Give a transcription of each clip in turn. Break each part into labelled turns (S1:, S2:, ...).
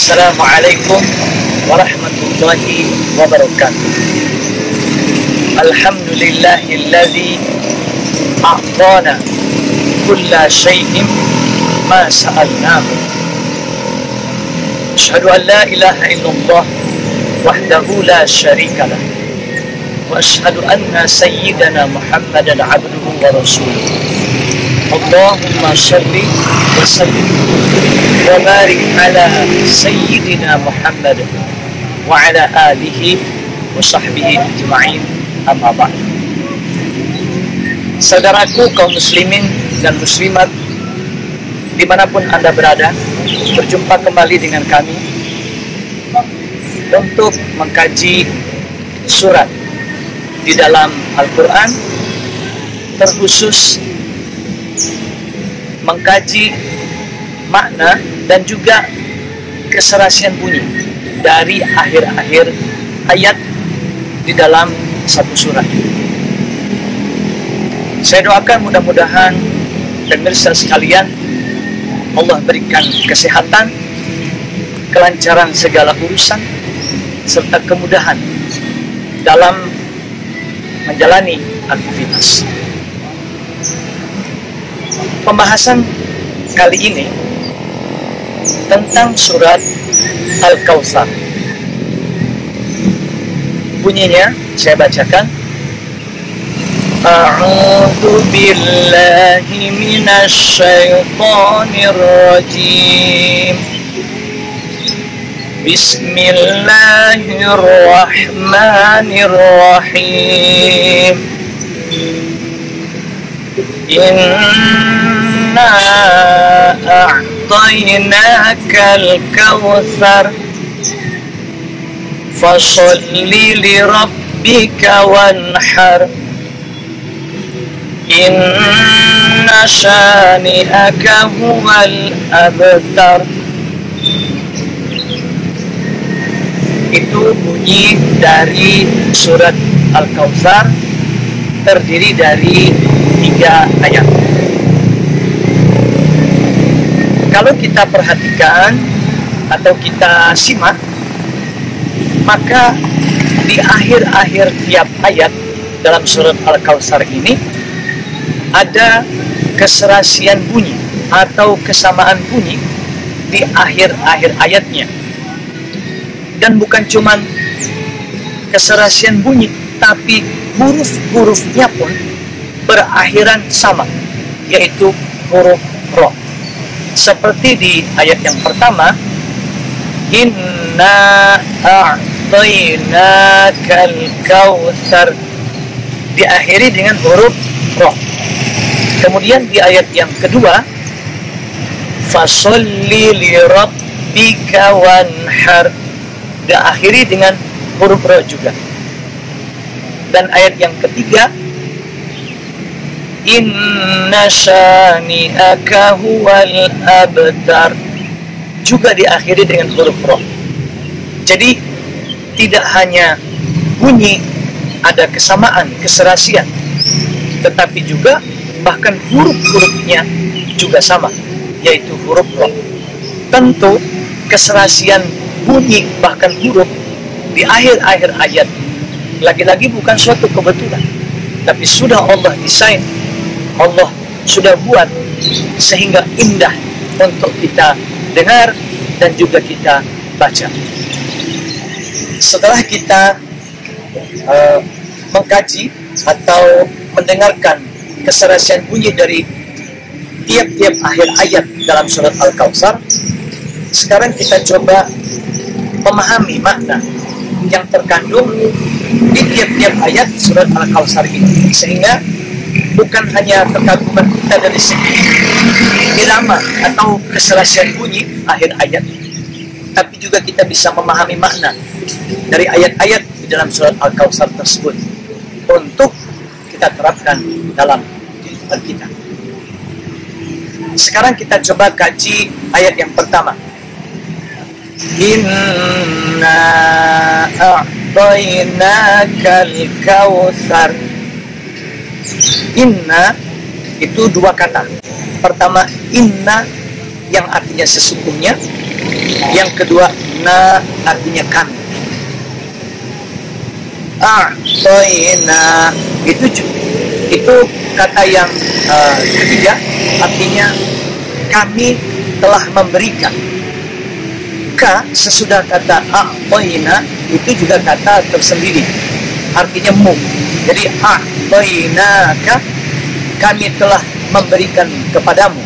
S1: Assalamualaikum warahmatullahi wabarakatuh. Alhamdulillahilladzi a'tana kulla syai'in ma sa'alnahu. Asyhadu an la ilaha illallah wahdahu la syarika lah. Wa asyhadu anna sayyidana Muhammadan abduhu wa rasuluh. Allahumma shalli wa sallim wa barik ala sayyidina Muhammad wa ala alihi wa sahbihi ajma'in, amma ba'd. Saudaraku kaum muslimin dan muslimat dimanapun Anda berada, berjumpa kembali dengan kami untuk mengkaji surat di dalam Al-Quran, terkhusus mengkaji makna dan juga keserasian bunyi dari akhir-akhir ayat di dalam satu surat. Saya doakan mudah-mudahan pemirsa sekalian, Allah berikan kesehatan, kelancaran segala urusan, serta kemudahan dalam menjalani aktivitas. Pembahasan kali ini tentang surat Al-Kautsar. Bunyinya saya bacakan. A'udzu billahi minasy syaithanir rajim. Bismillahirrahmanirrahim. Inna a'tainakal kautsar fasholli li rabbika wanhar inna syani'aka huwal abtar. Itu bunyi dari surat Al-Kautsar, terdiri dari 3 ayat. Kalau kita perhatikan atau kita simak, maka di akhir-akhir tiap ayat dalam surat Al-Kautsar ini ada keserasian bunyi atau kesamaan bunyi di akhir-akhir ayatnya. Dan bukan cuman keserasian bunyi, tapi huruf-hurufnya pun berakhiran sama, yaitu huruf ro. Seperti di ayat yang pertama, Inna a'tainakal kautsar, diakhiri dengan huruf ro. Kemudian di ayat yang kedua, Fasholli li rabbika wanhar, diakhiri dengan huruf ro juga. Dan ayat yang ketiga, Inna syani'aka huwal abtar, juga diakhiri dengan huruf ro. Jadi tidak hanya bunyi ada kesamaan, keserasian, tetapi juga bahkan huruf-hurufnya juga sama, yaitu huruf ro. Tentu keserasian bunyi bahkan huruf di akhir-akhir ayat lagi-lagi bukan suatu kebetulan, tapi sudah Allah desain, Allah sudah buat sehingga indah untuk kita dengar dan juga kita baca. Setelah kita mengkaji atau mendengarkan keserasian bunyi dari tiap-tiap akhir ayat dalam surat Al-Kautsar, sekarang kita coba memahami makna yang terkandung di tiap-tiap ayat surat Al-Kautsar ini, sehingga bukan hanya kekaguman kita dari segi irama atau keserasian bunyi akhir ayat, tapi juga kita bisa memahami makna dari ayat-ayat di dalam surat Al-Kautsar tersebut untuk kita terapkan dalam kehidupan kita. Sekarang kita coba kaji ayat yang pertama. Inna a'tainakal kautsar. Inna itu 2 kata. Pertama, inna yang artinya artinya sesungguhnya. Yang kedua, na artinya kami. A'tayna itu kata yang ketiga, artinya kami telah memberikan. Ka sesudah kata a'tayna itu juga kata tersendiri, artinya mu. Jadi a'tainaka, kami telah memberikan kepadamu.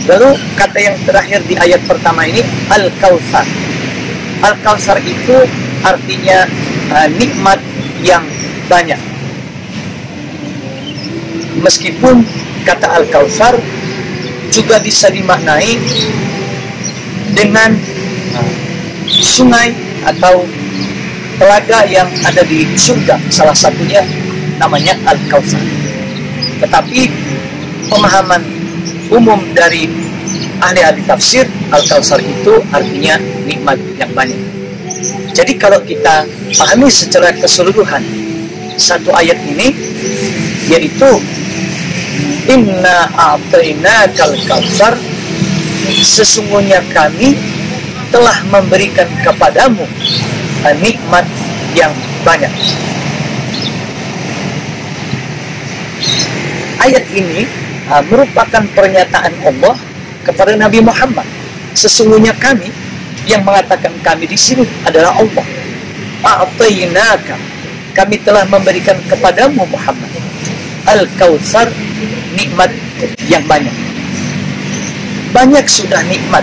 S1: Lalu kata yang terakhir di ayat pertama ini, Al-Kautsar. Al-Kautsar itu artinya nikmat yang banyak. Meskipun kata Al-Kautsar juga bisa dimaknai dengan sungai atau telaga yang ada di surga. Salah satunya namanya Al-Kautsar. Tetapi pemahaman umum dari ahli-ahli tafsir, Al-Kautsar itu artinya nikmat yang banyak. Jadi kalau kita pahami secara keseluruhan satu ayat ini, yaitu inna a'tainakal kautsar, sesungguhnya kami telah memberikan kepadamu nikmat yang banyak. Ayat ini merupakan pernyataan Allah kepada Nabi Muhammad. Sesungguhnya kami, yang mengatakan kami di sini adalah Allah. A'tainaka, kami telah memberikan kepadamu Muhammad Al-Kautsar, nikmat yang banyak. Banyak sudah nikmat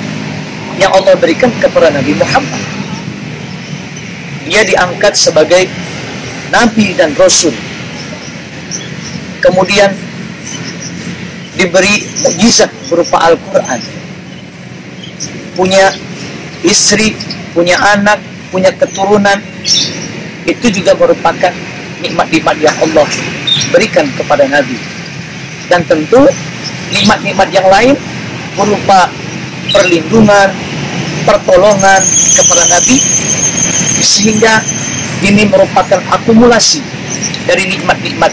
S1: yang Allah berikan kepada Nabi Muhammad. Dia diangkat sebagai Nabi dan Rasul. Kemudian diberi mukjizat berupa Al-Quran, punya istri, punya anak, punya keturunan. Itu juga merupakan nikmat-nikmat yang Allah berikan kepada Nabi. Dan tentu nikmat-nikmat yang lain berupa perlindungan, pertolongan kepada Nabi, sehingga ini merupakan akumulasi dari nikmat-nikmat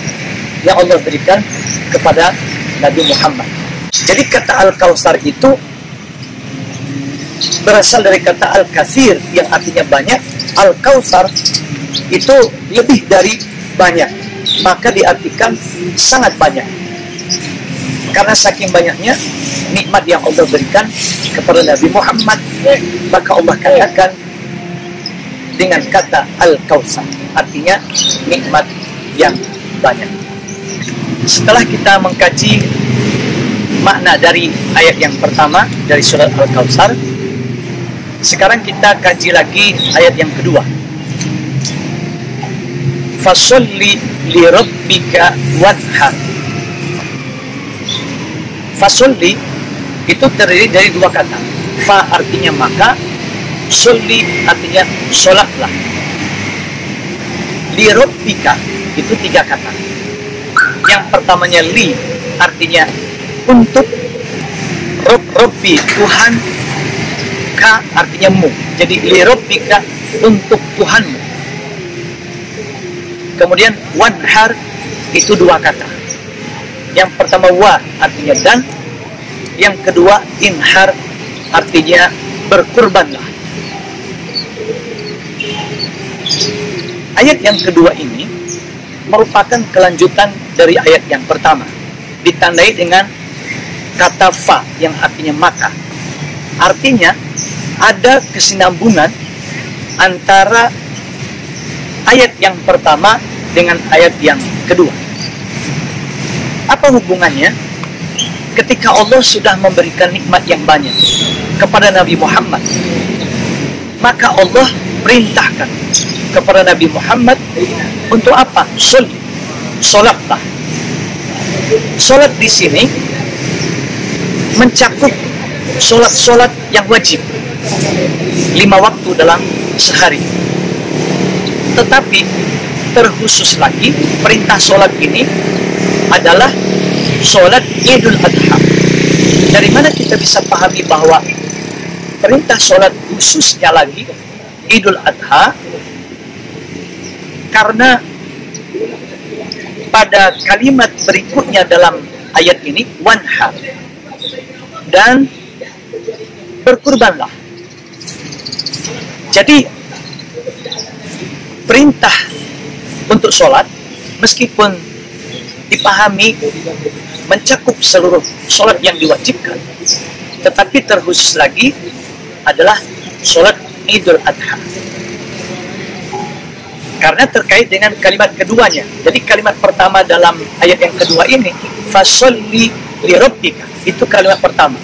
S1: yang Allah berikan kepada Nabi Muhammad. Jadi kata Al-Kautsar itu berasal dari kata Al-Katsir yang artinya banyak. Al-Kautsar itu lebih dari banyak, maka diartikan sangat banyak. Karena saking banyaknya nikmat yang Allah berikan kepada Nabi Muhammad, maka Allah katakan dengan kata Al-Kautsar, artinya nikmat yang banyak. Setelah kita mengkaji makna dari ayat yang pertama dari surat Al-Kautsar, sekarang kita kaji lagi ayat yang kedua. Fasolli li rabbika wanhar. Fasolli itu terdiri dari dua kata. Fa artinya maka, solli artinya sholatlah. Li rabbika itu tiga kata. Yang pertamanya li artinya untuk, Robbi Tuhan, ka artinya mu. Jadi li rabbika untuk Tuhanmu. Kemudian wanhar itu dua kata. Yang pertama wa artinya dan, yang kedua inhar artinya berkurbanlah. Ayat yang kedua ini merupakan kelanjutan dari ayat yang pertama, ditandai dengan kata fa yang artinya maka. Artinya ada kesinambungan antara ayat yang pertama dengan ayat yang kedua. Apa hubungannya? Ketika Allah sudah memberikan nikmat yang banyak kepada Nabi Muhammad, maka Allah perintahkan kepada Nabi Muhammad untuk apa? Sholatlah. Sholat di sini mencakup sholat-sholat yang wajib 5 waktu dalam sehari. Tetapi terkhusus lagi perintah sholat ini adalah sholat Idul Adha. Dari mana kita bisa pahami bahwa perintah sholat khususnya lagi Idul Adha? Karena pada kalimat berikutnya dalam ayat ini, wanhar. dan berkurbanlah. Jadi perintah untuk sholat meskipun dipahami mencakup seluruh sholat yang diwajibkan, tetapi terkhusus lagi adalah sholat Idul Adha, karena terkait dengan kalimat keduanya. Jadi kalimat pertama dalam ayat yang kedua ini, fasholli li rabbika, itu kalimat pertama,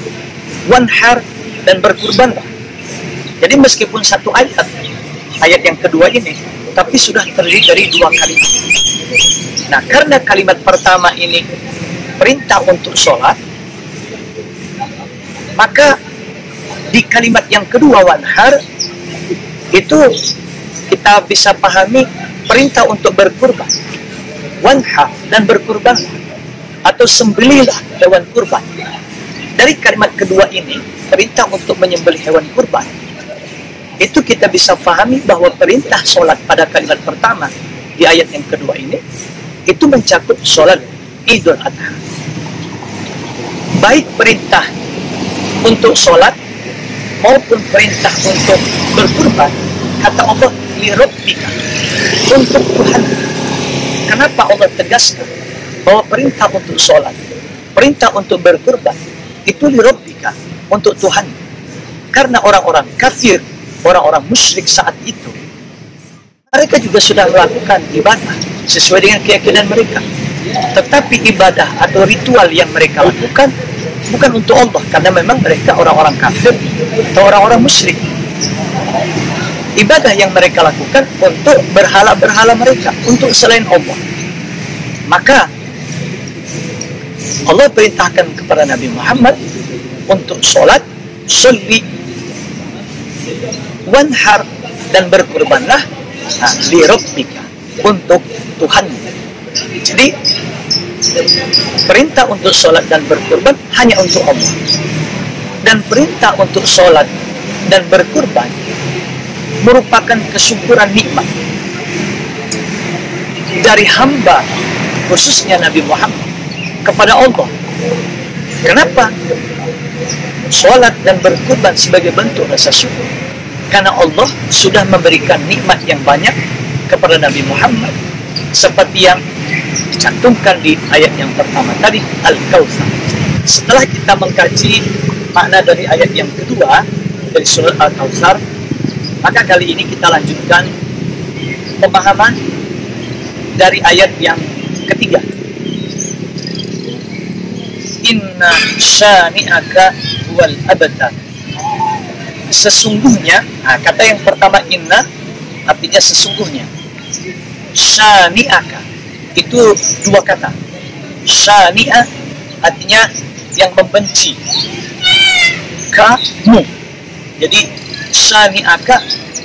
S1: wanhar, dan berkurbanlah. Jadi meskipun satu ayat yang kedua ini, tapi sudah terdiri dari dua kalimat. Nah, karena kalimat pertama ini perintah untuk sholat, maka di kalimat yang kedua, wanhar, itu kita bisa pahami perintah untuk berkurban. Wanhar, dan berkurban, atau sembelihlah hewan kurban. Dari kalimat kedua ini, perintah untuk menyembelih hewan kurban, itu kita bisa pahami bahwa perintah sholat pada kalimat pertama di ayat yang kedua ini, itu mencakup sholat Idul Adha. Baik perintah untuk sholat maupun perintah untuk berkurban, kata Allah, li rabbika, untuk Tuhan. Kenapa Allah tegaskan bahwa perintah untuk sholat, perintah untuk berkurban, itu li rabbika, untuk Tuhan? Karena orang-orang kafir, orang-orang musyrik saat itu, mereka juga sudah melakukan ibadah sesuai dengan keyakinan mereka. Tetapi ibadah atau ritual yang mereka lakukan bukan untuk Allah, karena memang mereka orang-orang kafir atau orang-orang musyrik. Ibadah yang mereka lakukan untuk berhala-berhala mereka, untuk selain Allah. Maka Allah perintahkan kepada Nabi Muhammad untuk sholat, sholli, wanhar, dan berkurbanlah li rabbika, untuk Tuhan. Jadi perintah untuk sholat dan berkurban hanya untuk Allah, dan perintah untuk sholat dan berkurban merupakan kesyukuran nikmat dari hamba, khususnya Nabi Muhammad, kepada Allah. Kenapa? Sholat dan berkurban sebagai bentuk rasa syukur, karena Allah sudah memberikan nikmat yang banyak kepada Nabi Muhammad, seperti yang dicantumkan di ayat yang pertama tadi, Al-Kautsar. Setelah kita mengkaji makna dari ayat yang kedua dari surat Al-Kautsar, maka kali ini kita lanjutkan pemahaman dari ayat yang ketiga. Inna syani'aka huwal abtar. Sesungguhnya, kata yang pertama inna artinya sesungguhnya. Syani'aka itu dua kata. Syani'a artinya yang membenci, kamu. Jadi syani'aka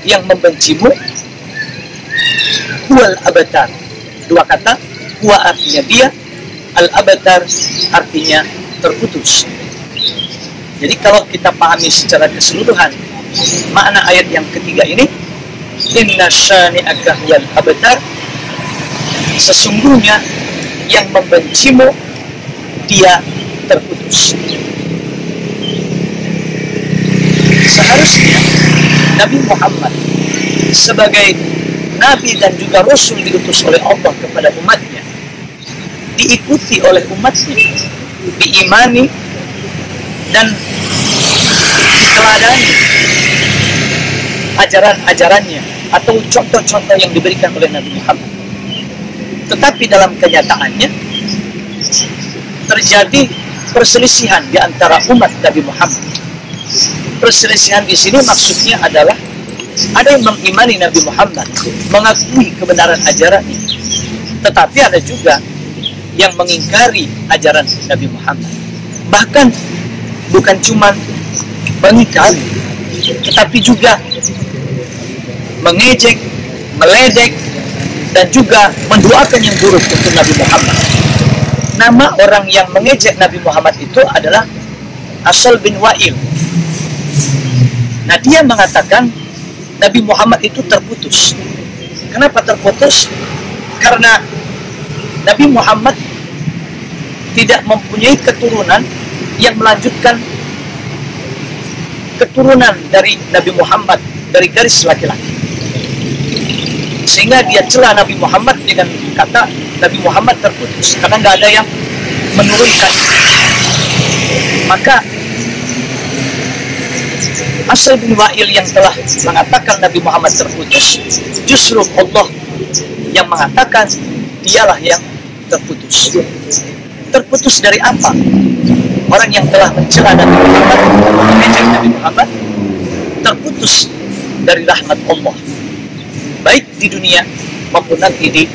S1: yang membencimu, huwal abtar, dua kata. Huwa artinya dia, al-abtar artinya terputus. Jadi kalau kita pahami secara keseluruhan makna ayat yang ketiga ini, inna syani'aka huwal abtar, sesungguhnya yang membencimu dia terputus. Seharusnya Nabi Muhammad sebagai Nabi dan juga Rasul diutus oleh Allah kepada umatnya, diikuti oleh umatnya, diimani dan diteladani ajaran-ajarannya atau contoh-contoh yang diberikan oleh Nabi Muhammad. Tetapi dalam kenyataannya terjadi perselisihan di antara umat Nabi Muhammad. Perselisihan di sini maksudnya adalah ada yang mengimani Nabi Muhammad, mengakui kebenaran ajarannya, tetapi ada juga yang mengingkari ajaran Nabi Muhammad. Bahkan bukan cuma mengingkari, tetapi juga mengejek, meledek, dan juga mendoakan yang buruk untuk Nabi Muhammad. Nama orang yang mengejek Nabi Muhammad itu adalah Asal bin Wa'il. Nah, dia mengatakan Nabi Muhammad itu terputus. Kenapa terputus? Karena Nabi Muhammad tidak mempunyai keturunan yang melanjutkan keturunan dari Nabi Muhammad dari garis laki-laki. Sehingga dia celah Nabi Muhammad dengan kata Nabi Muhammad terputus karena nggak ada yang menurunkan. Maka Asal bin Wa'il yang telah mengatakan Nabi Muhammad terputus, justru Allah yang mengatakan dialah yang terputus. Terputus dari apa? Orang yang telah mencela Nabi Muhammad, mengejek Nabi Muhammad, terputus dari rahmat Allah, baik di dunia maupun nanti di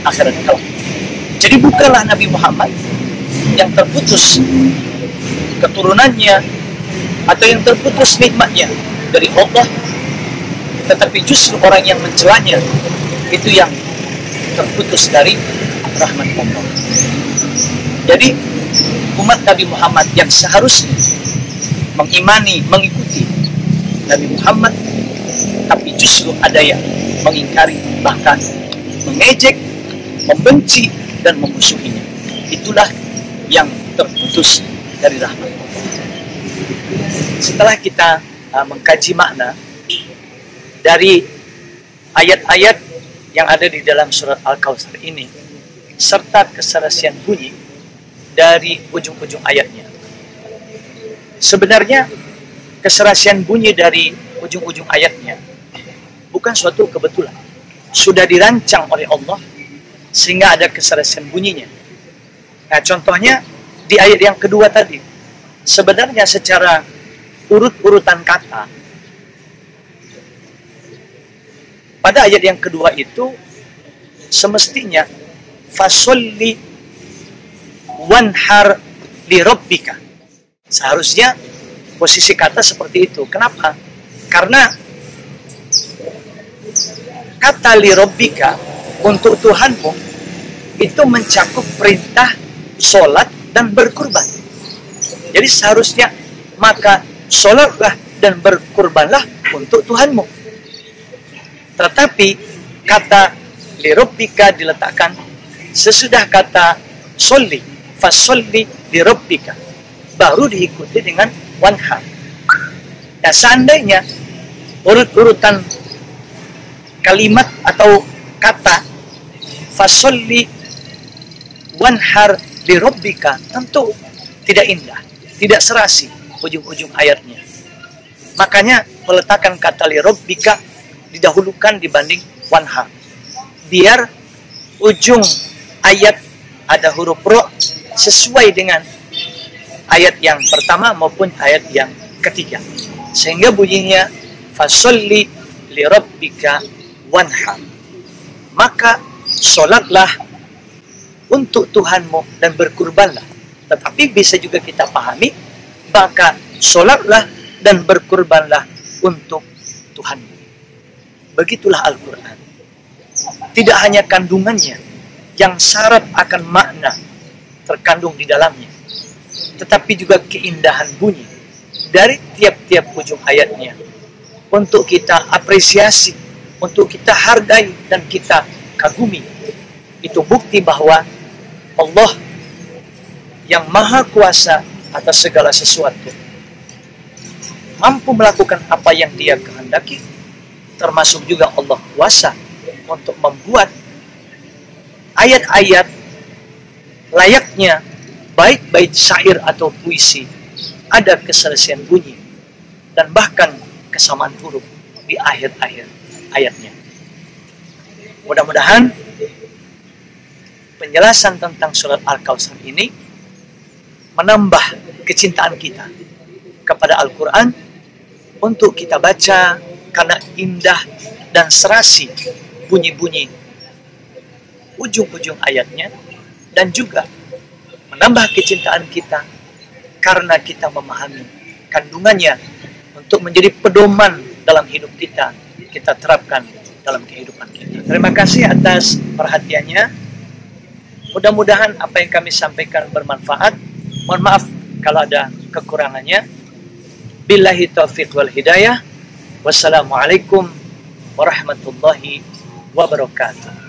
S1: akhirat kelak. Jadi bukanlah Nabi Muhammad yang terputus keturunannya atau yang terputus nikmatnya dari Allah, tetapi justru orang yang mencelanya itu yang terputus dari rahmat Allah. Jadi umat Nabi Muhammad yang seharusnya mengimani, mengikuti Nabi Muhammad, tapi justru ada yang mengingkari, bahkan mengejek, membenci, dan memusuhinya. Itulah yang terputus dari rahmat Allah. Setelah kita mengkaji makna dari ayat-ayat yang ada di dalam surat Al-Kautsar ini, serta keserasian bunyi dari ujung-ujung ayatnya. Sebenarnya keserasian bunyi dari ujung-ujung ayatnya bukan suatu kebetulan. Sudah dirancang oleh Allah sehingga ada keserasian bunyinya. Nah, contohnya di ayat yang kedua tadi, sebenarnya secara urut-urutan kata, pada ayat yang kedua itu semestinya fasolli wanhar li rabbika. Seharusnya posisi kata seperti itu. Kenapa? Karena kata li rabbika untuk Tuhanmu itu mencakup perintah sholat dan berkurban. Jadi seharusnya maka sholatlah dan berkurbanlah untuk Tuhanmu. Tetapi kata li rabbika diletakkan sesudah kata sholli, fasolli li rabbika, baru diikuti dengan wanhar. Nah, seandainya urut-urutan kalimat atau kata fasolli wanhar li rabbika tentu tidak indah, tidak serasi ujung-ujung ayatnya. Makanya meletakkan kata li rabbika didahulukan dibanding wanhar, biar ujung ayat ada huruf ro sesuai dengan ayat yang pertama maupun ayat yang ketiga, sehingga bunyinya fasolli li rabbika wanhar, maka sholatlah untuk Tuhanmu dan berkurbanlah. Tetapi bisa juga kita pahami, maka sholatlah dan berkurbanlah untuk Tuhanmu. Begitulah Al-Quran. Tidak hanya kandungannya yang syarat akan makna terkandung di dalamnya, tetapi juga keindahan bunyi dari tiap-tiap ujung ayatnya untuk kita apresiasi, untuk kita hargai dan kita kagumi. Itu bukti bahwa Allah yang maha kuasa atas segala sesuatu mampu melakukan apa yang Dia kehendaki, termasuk juga Allah kuasa untuk membuat ayat-ayat layaknya baik bait syair atau puisi ada keserasian bunyi dan bahkan kesamaan huruf di akhir-akhir ayatnya. Mudah-mudahan penjelasan tentang surat Al-Kautsar ini menambah kecintaan kita kepada Al-Quran untuk kita baca karena indah dan serasi bunyi-bunyi ujung-ujung ayatnya, dan juga menambah kecintaan kita karena kita memahami kandungannya untuk menjadi pedoman dalam hidup kita, kita terapkan dalam kehidupan kita. Terima kasih atas perhatiannya. Mudah-mudahan apa yang kami sampaikan bermanfaat. Mohon maaf kalau ada kekurangannya. Billahi taufiq wal hidayah. Wassalamualaikum warahmatullahi wabarakatuh.